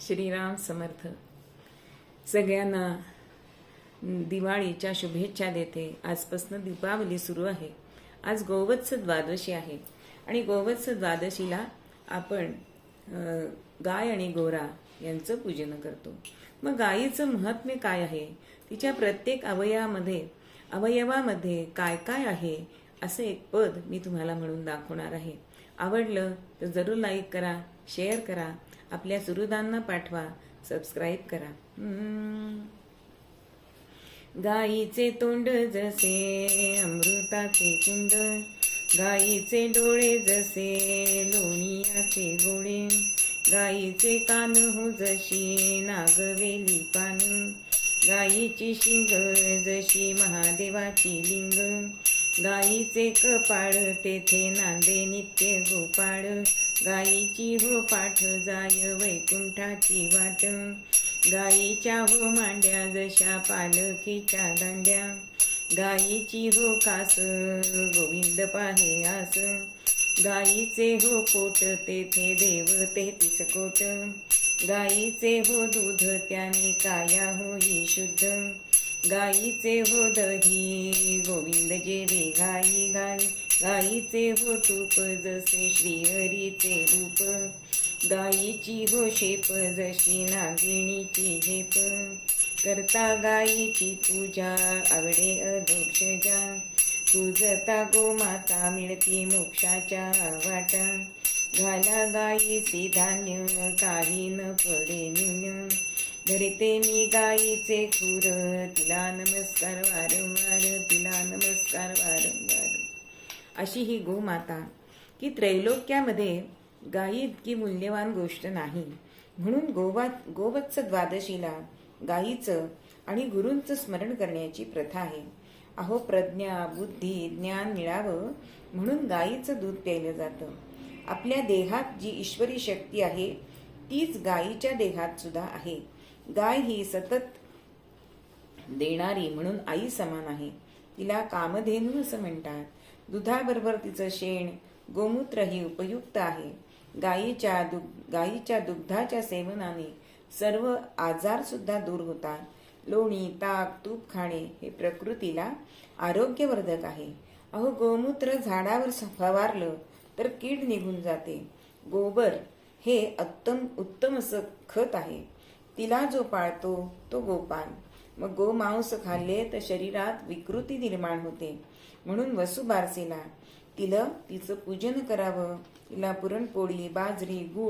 श्रीराम समर्थ. सगळ्यांना दिवाळीच्या शुभेच्छा देते. आजपासून दीपावली सुरू आहे. आज गोवत्स द्वादशी आहे आणि गोवत्स द्वादशीला आपण गाय आणि गोरा यांचं पूजन करतो. मग गायीचं महात्म्य काय आहे, तिच्या प्रत्येक अवयवामध्ये काय काय आहे असं एक पद मी तुम्हाला म्हणून दाखवणार आहे. आवडलं तर जरूर लाईक करा, शेअर करा, आपल्या सुहृदांना पाठवा, सबस्क्राईब करा. गायीचे तोंड जसे अमृताचे कुंड, गायीचे डोळे जसे लोणियाचे गोळे, गायीचे कान हो जशी नागवेली पान, गायीची शिंग जशी महादेवाची लिंग, गायीचे कपाळ तेथे नांदे नित्य गोपाळ, गायीची हो पाठ जाय वैकुंठाची वाट, गायीच्या हो मांड्या जशा पालखीच्या दांड्या, गायीची हो कास गोविंद पाहे आस, गायीचे हो पोट तेथे देव तेहतीस कोट, गायीचे हो दूध त्याने काया होई शुद्ध, गायीचे हो दही गोविंद जेवे गाई गाई, गायीचे हो तूप जसे श्रीहरीचे रूप, गायीची हो शेप जशी नागिणीची झेप, करता गायीची पूजा आवडे अधोक्षजा, पूजता गोमाता मिळती मोक्षाच्या वाटा, घाला गायीची धान्य काही न पडे न्यून, धरते मी गायीचे खूर तिला नमस्कार वारंवार, तिला नमस्कार वारंवार. अशी ही गोमाता की त्रैलोक्यामध्ये गायी इतकी मूल्यवान गोष्ट नाही. म्हणून गोवत्स द्वादशीला गायीचं आणि गुरूंचं स्मरण करण्याची प्रथा आहे. अहो, प्रज्ञा बुद्धी ज्ञान मिळावं म्हणून गायीचं दूध प्यायलं जातं. आपल्या देहात जी ईश्वरी शक्ती आहे तीच गायीच्या देहात सुद्धा आहे. गाय ही सतत देणारी म्हणून आई समान आहे. तिला कामधेनू असं म्हणतात. दुधाबरोबर तिचं शेण गोमूत्रही उपयुक्त आहे. गायीच्या दुग्धाच्या सेवनाने सर्व आजार सुद्धा दूर होतात. लोणी ताक तूप खाणे हे प्रकृतीला आरोग्यवर्धक आहे. अहो, गोमूत्र झाडावर फवारलं तर कीड निघून जाते. गोबर हे उत्तम असं खत आहे. तिला जो पाळतो तो गोपाल. मग गोमांस खाल्ले तर शरीरात विकृती निर्माण होते. म्हणून वसुबारसेला तिचं पूजन करावं. तिला पुरणपोळी बाजरी गूळ